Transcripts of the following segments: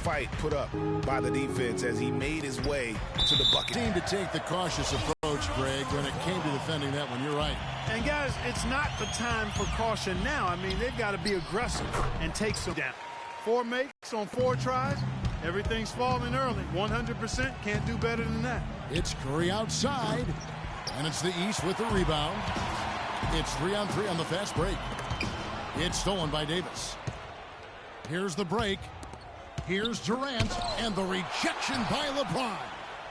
fight put up by the defense as he made his way to the bucket. Seemed to take the cautious approach, Greg, when it came to defending that one. You're right. And, guys, it's not the time for caution now. I mean, they've got to be aggressive and take some down. 4 makes on 4 tries. Everything's falling early. 100% can't do better than that. It's Curry outside, and it's the East with the rebound. It's 3-on-3 on the fast break. It's stolen by Davis. Here's the break. Here's Durant, and the rejection by LeBron.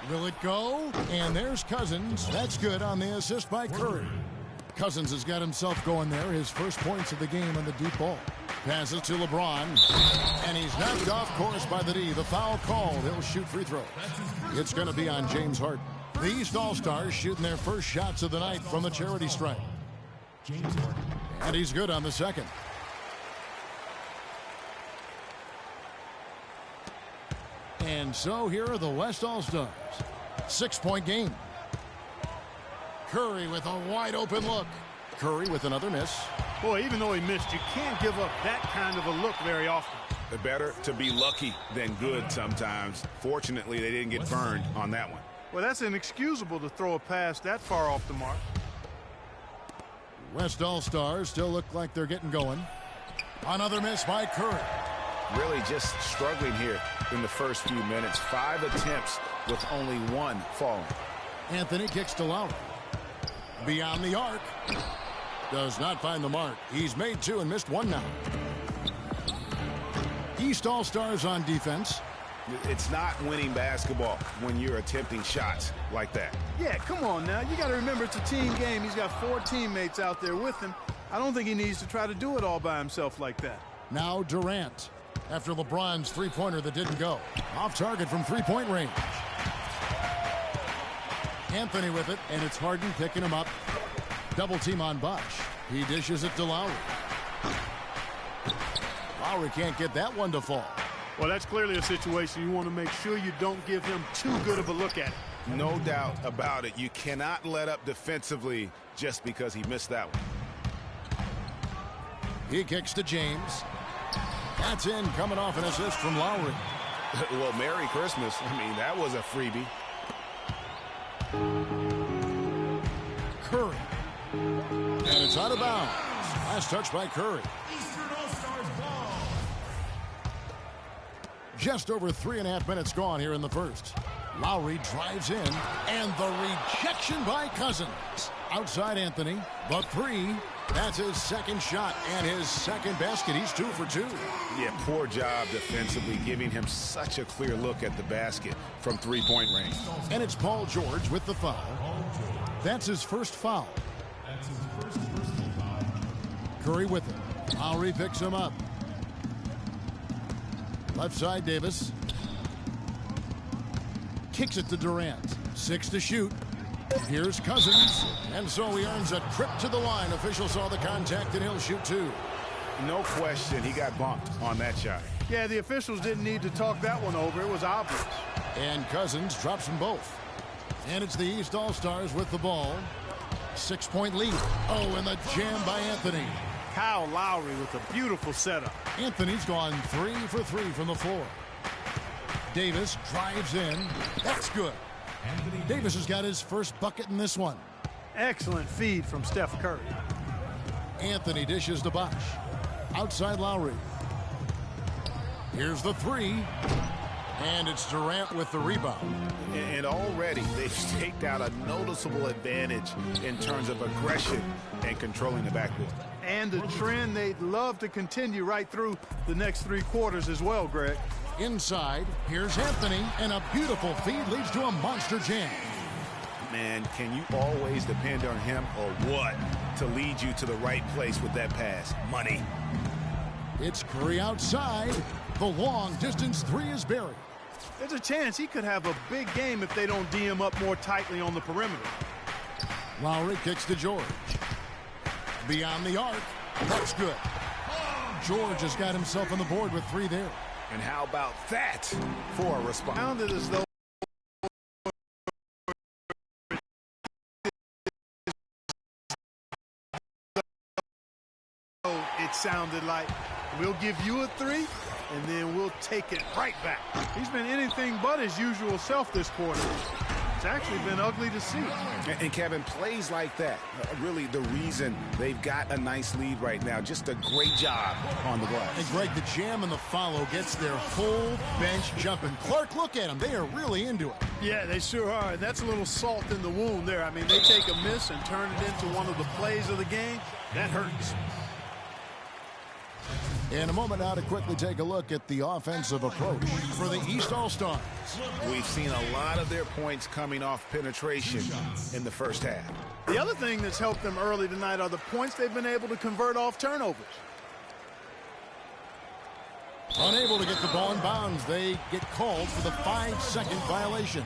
Will it go? And there's Cousins. That's good on the assist by Curry. Cousins has got himself going there. His first points of the game on the deep ball. Passes to LeBron, and he's knocked off course by the D. The foul called. He'll shoot free throws. It's going to be on James Harden. The East All-Stars shooting their first shots of the night from the charity stripe. And he's good on the second. And so here are the West All-Stars. 6-point game. Curry with a wide open look. Curry with another miss. Boy, even though he missed, you can't give up that kind of a look very often. Better to be lucky than good sometimes. Fortunately, they didn't get burned on that one. Well, that's inexcusable to throw a pass that far off the mark. West All-Stars still look like they're getting going. Another miss by Curry. Really just struggling here in the first few minutes. 5 attempts with only 1 falling. Anthony kicks to Lowry. Beyond the arc. Does not find the mark. He's made 2 and missed 1 now. East All-Stars on defense. It's not winning basketball when you're attempting shots like that. Yeah, come on now. You got to remember it's a team game. He's got 4 teammates out there with him. I don't think he needs to try to do it all by himself like that. Now Durant. After LeBron's three-pointer that didn't go. Off target from three-point range. Anthony with it, and it's Harden picking him up. Double team on Bosh. He dishes it to Lowry. Lowry can't get that one to fall. Well, that's clearly a situation you want to make sure you don't give him too good of a look at it. No doubt about it. You cannot let up defensively just because he missed that one. He kicks to James. That's in, coming off an assist from Lowry. Well, Merry Christmas. I mean, that was a freebie. Curry. And it's out of bounds. Last touch by Curry. Just over 3.5 minutes gone here in the first. Lowry drives in, and the rejection by Cousins. Outside Anthony, the 3. That's his second shot and his second basket. He's 2 for 2. Yeah, poor job defensively, giving him such a clear look at the basket from three-point range. And it's Paul George with the foul. That's his first foul. Curry with it. Lowry picks him up. Left side, Davis. Kicks it to Durant. 6 to shoot. Here's Cousins. And so he earns a trip to the line. Official saw the contact, and he'll shoot 2. No question, he got bumped on that shot. Yeah, the officials didn't need to talk that one over. It was obvious. And Cousins drops them both. And it's the East All-Stars with the ball. 6-point lead. Oh, and the jam by Anthony. Kyle Lowry with a beautiful setup. Anthony's gone 3 for 3 from the floor. Davis drives in. That's good. Davis has got his first bucket in this one. Excellent feed from Steph Curry. Anthony dishes to Bosh. Outside Lowry. Here's the 3. And it's Durant with the rebound. And already they've staked out a noticeable advantage in terms of aggression and controlling the backcourt. And a trend they'd love to continue right through the next 3 quarters as well, Greg. Inside, here's Anthony, and a beautiful feed leads to a monster jam. Man, can you always depend on him or what to lead you to the right place with that pass? Money. It's Curry outside. The long distance 3 is buried. There's a chance he could have a big game if they don't D him up more tightly on the perimeter. Lowry kicks to George. Beyond the arc. That's good. George has got himself on the board with 3 there. And how about that for a response? Sounded as though it sounded like. We'll give you a 3, and then we'll take it right back. He's been anything but his usual self this quarter. It's actually been ugly to see. And Kevin, plays like that, really the reason they've got a nice lead right now. Just a great job on the glass. And Greg, the jam and the follow gets their whole bench jumping. Clark, look at them. They are really into it. Yeah, they sure are. And that's a little salt in the wound there. I mean, they take a miss and turn it into one of the plays of the game. That hurts. In a moment now to quickly take a look at the offensive approach for the East All-Stars. We've seen a lot of their points coming off penetration in the first half. The other thing that's helped them early tonight are the points they've been able to convert off turnovers. Unable to get the ball in bounds, they get called for the 5-second violation.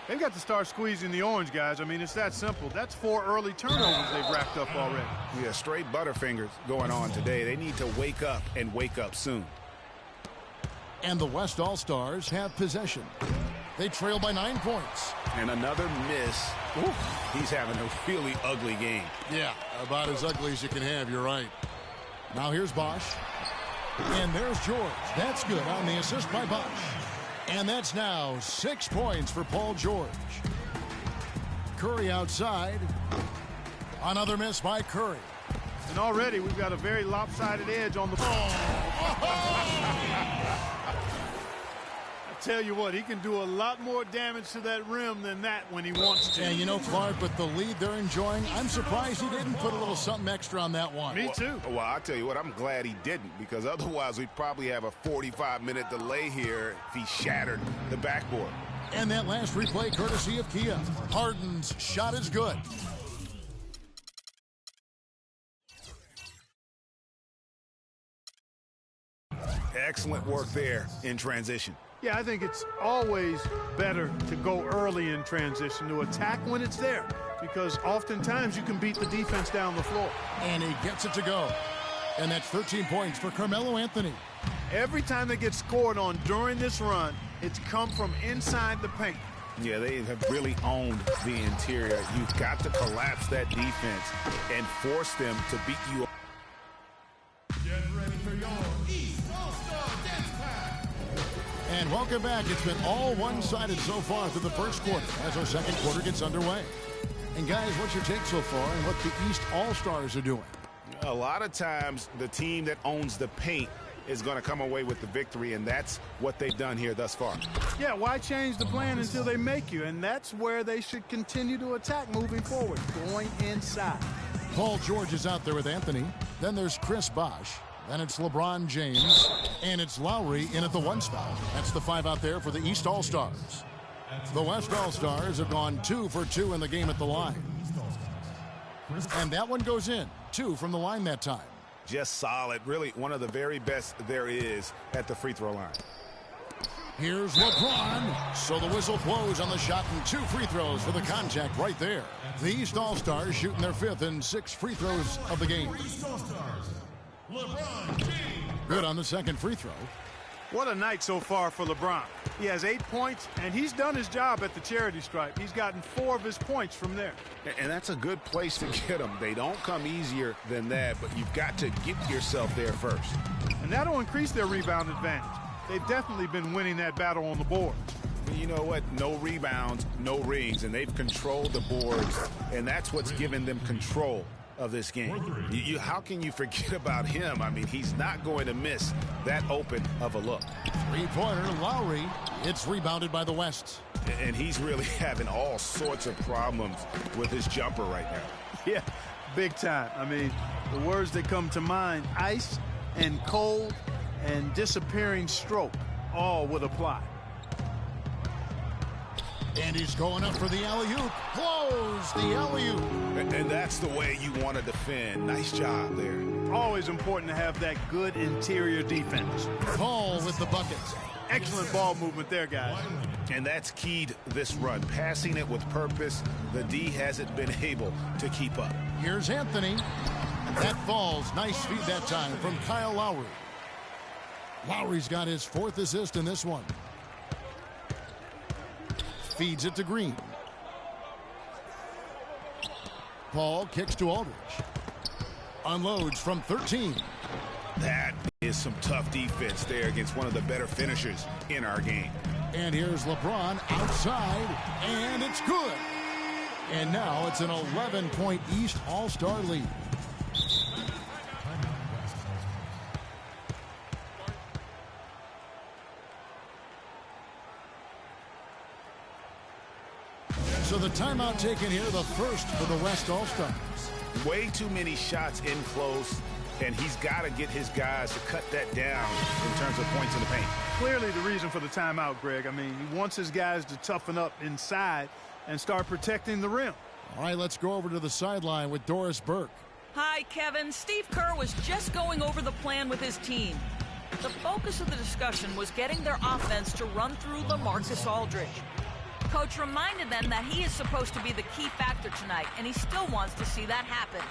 They've got to start squeezing the orange, guys. I mean, it's that simple. That's 4 early turnovers they've racked up already. Yeah, straight butterfingers going on today. They need to wake up and wake up soon. And the West All-Stars have possession. They trail by 9 points. And another miss. Ooh, he's having a really ugly game. Yeah, about as ugly as you can have, you're right. Now here's Bosch. And there's George. That's good on the assist by Bosch. And that's now 6 points for Paul George. Curry outside. Another miss by Curry. And already we've got a very lopsided edge on the ball. I tell you what, he can do a lot more damage to that rim than that when he wants to. Yeah, you know, Clark, but the lead they're enjoying, I'm surprised he didn't put a little something extra on that one. Me too. Well, I'll tell you what, I'm glad he didn't, because otherwise we'd probably have a 45-minute delay here if he shattered the backboard. And that last replay courtesy of Kia. Harden's shot is good. Excellent work there in transition. Yeah, I think it's always better to go early in transition, to attack when it's there, because oftentimes you can beat the defense down the floor. And he gets it to go. And that's 13 points for Carmelo Anthony. Every time they get scored on during this run, it's come from inside the paint. Yeah, they have really owned the interior. You've got to collapse that defense and force them to beat you. Get ready for your East All-Star Dance Pack. And welcome back. It's been all one-sided so far through the first quarter as our second quarter gets underway. And guys, what's your take so far on what the East All-Stars are doing? A lot of times the team that owns the paint is going to come away with the victory, and that's what they've done here thus far. Yeah, why change the plan until they make you? And that's where they should continue to attack moving forward, going inside. Paul George is out there with Anthony. Then there's Chris Bosh. Then it's LeBron James. And it's Lowry in at the 1 spot. That's the 5 out there for the East All-Stars. The West All-Stars have gone 2 for 2 in the game at the line. And that one goes in. 2 from the line that time. Just solid. Really one of the very best there is at the free throw line. Here's LeBron. So the whistle blows on the shot and 2 free throws for the contact right there. The East All-Stars shooting their 5th and 6th free throws of the game. East All-Stars, LeBron James. Good on the second free throw. What a night so far for LeBron. He has 8 points, and he's done his job at the charity stripe. He's gotten 4 of his points from there. And that's a good place to get them. They don't come easier than that, but you've got to get yourself there first. And that'll increase their rebound advantage. They've definitely been winning that battle on the board. You know what? No rebounds, no rings, and they've controlled the boards, and that's what's given them control of this game. How can you forget about him? I mean, he's not going to miss that open of a look. Three-pointer, Lowry. It's rebounded by the West. And he's really having all sorts of problems with his jumper right now. Yeah, big time. I mean, the words that come to mind, ice and cold and disappearing stroke, all would apply. And he's going up for the alley-oop. Blows the alley-oop. And that's the way you want to defend. Nice job there. Always important to have that good interior defense. Paul with the bucket. Excellent ball movement there, guys. And that's keyed this run. Passing it with purpose. The D hasn't been able to keep up. Here's Anthony. That falls. Nice feed that time from Kyle Lowry. Lowry's got his 4th assist in this one. Feeds it to Green. Paul kicks to Aldridge. Unloads from 13. That is some tough defense there against one of the better finishers in our game. And here's LeBron outside, and it's good. And now it's an 11-point East All-Star lead. So the timeout taken here, the first for the West All-Stars. Way too many shots in close, and he's got to get his guys to cut that down in terms of points in the paint. Clearly the reason for the timeout, Greg. I mean, he wants his guys to toughen up inside and start protecting the rim. All right, let's go over to the sideline with Doris Burke. Hi, Kevin. Steve Kerr was just going over the plan with his team. The focus of the discussion was getting their offense to run through LaMarcus Aldridge. Coach reminded them that he is supposed to be the key factor tonight, and he still wants to see that happen.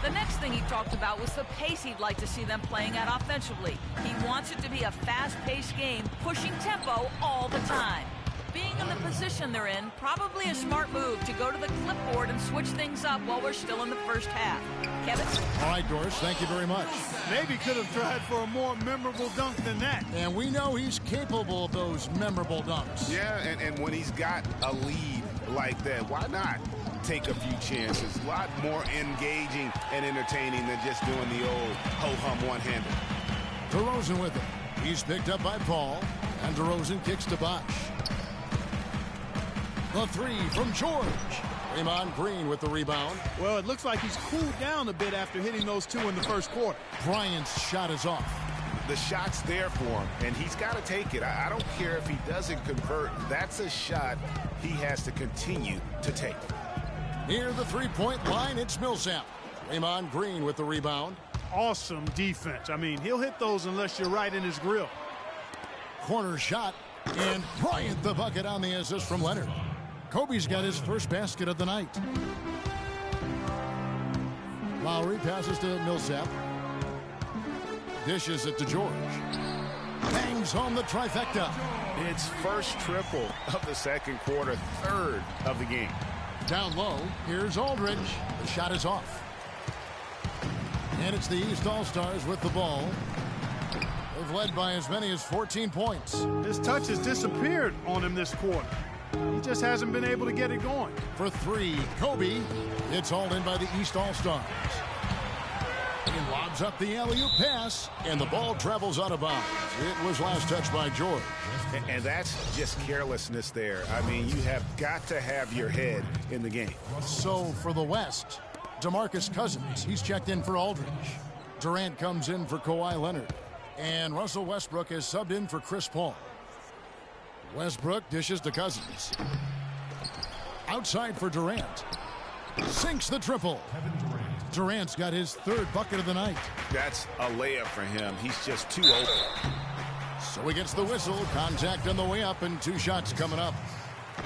The next thing he talked about was the pace he'd like to see them playing at offensively. He wants it to be a fast-paced game, pushing tempo all the time. Being in the position they're in, probably a smart move to go to the clipboard and switch things up while we're still in the first half. Kevin? All right, Doris, thank you very much. Maybe could have tried for a more memorable dunk than that. And we know he's capable of those memorable dunks. Yeah, and when he's got a lead like that, why not take a few chances? A lot more engaging and entertaining than just doing the old ho-hum one-hander. DeRozan with it. He's picked up by Paul, and DeRozan kicks to Bosh. The three from George. Draymond Green with the rebound. Well, it looks like he's cooled down a bit after hitting those two in the first quarter. Bryant's shot is off. The shot's there for him, and he's got to take it. I don't care if he doesn't convert. That's a shot he has to continue to take. Near the three-point line, it's Millsap. Draymond Green with the rebound. Awesome defense. I mean, he'll hit those unless you're right in his grill. Corner shot, and Bryant the bucket on the assist from Leonard. Kobe's got his first basket of the night. Lowry passes to Millsap. Dishes it to George. Bangs home the trifecta. It's first triple of the second quarter, third of the game. Down low, here's Aldridge. The shot is off. And it's the East All-Stars with the ball. They've led by as many as 14 points. His touch has disappeared on him this quarter. He just hasn't been able to get it going. For three, Kobe. It's hauled in by the East All-Stars. He lobs up the alley-oop pass, and the ball travels out of bounds. It was last touched by George. And that's just carelessness there. I mean, you have got to have your head in the game. So for the West, DeMarcus Cousins, he's checked in for Aldridge. Durant comes in for Kawhi Leonard. And Russell Westbrook is subbed in for Chris Paul. Westbrook dishes to Cousins. Outside for Durant. Sinks the triple. Durant's got his third bucket of the night. That's a layup for him. He's just too open. So he gets the whistle. Contact on the way up, and two shots coming up.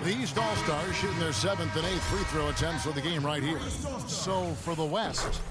The East All-Stars shooting their 7th and 8th free throw attempts of the game right here. So for the West,